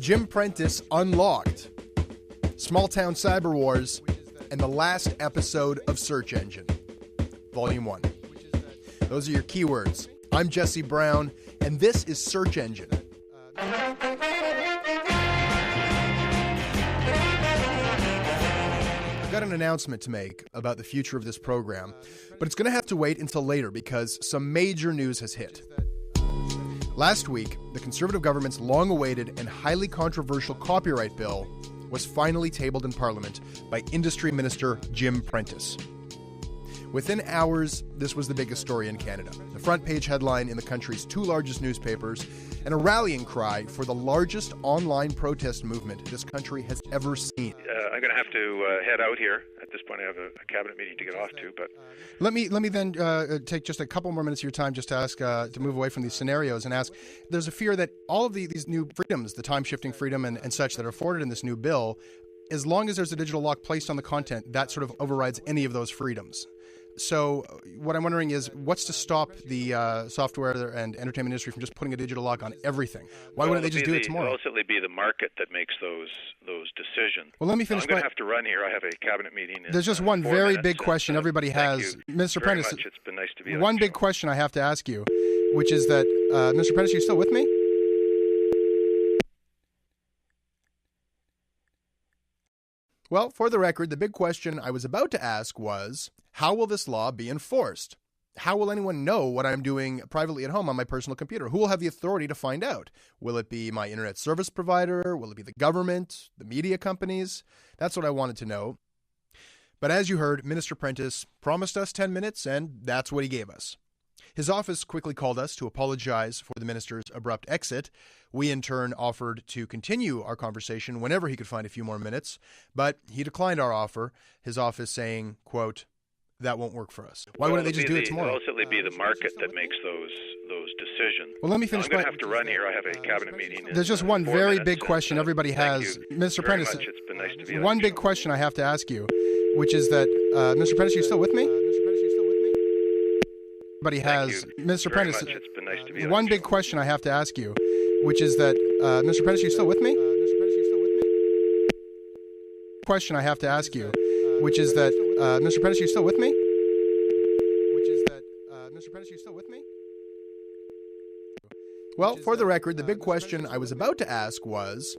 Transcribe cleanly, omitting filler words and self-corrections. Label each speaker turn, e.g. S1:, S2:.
S1: Jim Prentice Unlocked, Small Town Cyber Wars, and the last episode of Search Engine, Volume 1. Those are your keywords. I'm Jesse Brown, and this is Search Engine. I've got an announcement to make about the future of this program, but it's going to have to wait until later because some major news has hit. Last week, the Conservative government's long-awaited and highly controversial copyright bill was finally tabled in Parliament by Industry Minister Jim Prentice. Within hours, this was the biggest story in Canada. The front-page headline in the country's two largest newspapers, and a rallying cry for the largest online protest movement this country has ever seen.
S2: I'm going to have to head out here. At this point, I have a cabinet meeting to get off to. But
S1: let me then take just a couple more minutes of your time just to ask to move away from these scenarios and ask. There's a fear that all of these new freedoms, the time-shifting freedom and such that are afforded in this new bill, as long as there's a digital lock placed on the content, that sort of overrides any of those freedoms. So what I'm wondering is, what's to stop the software and entertainment industry from just putting a digital lock on everything? Why wouldn't they just do it tomorrow?
S2: It'll ultimately be the market that makes those decisions.
S1: Well, let me finish.
S2: I'm going to have to run here. I have a cabinet meeting.
S1: There's just one very big question everybody has, Mr. Prentice.
S2: It's been nice to be on
S1: one
S2: the
S1: big
S2: show.
S1: question I have to ask you, which is that, Mr. Prentice, are you still with me? Well, for the record, the big question I was about to ask was, how will this law be enforced? How will anyone know what I'm doing privately at home on my personal computer? Who will have the authority to find out? Will it be my internet service provider? Will it be the government, the media companies? That's what I wanted to know. But as you heard, Minister Prentice promised us 10 minutes, and that's what he gave us. His office quickly called us to apologize for the minister's abrupt exit. We, in turn, offered to continue our conversation whenever he could find a few more minutes, but he declined our offer, his office saying, quote, "That won't work for us." Why wouldn't they just do it tomorrow?
S2: It'll ultimately be the market that makes those decisions.
S1: Well, let me finish.
S2: I'm going to have to run here. I have a cabinet meeting.
S1: There's just one very big question everybody has, Mr. Prentice.
S2: It's been nice to be on
S1: one
S2: the
S1: big
S2: show.
S1: question I have to ask you, which is that, Mr. Prentice, are you still with me? Everybody has, Mr. Prentice.
S2: It's been nice to be on
S1: one
S2: the
S1: big
S2: show.
S1: question I have to ask you, which is that, Mr. Prentice, are you still with me? Question I have to ask you, which is that, Mr. Prentice, are you still with me? Mr. Prentice, are you still with me? Well, for the record, the big question I was about to ask was,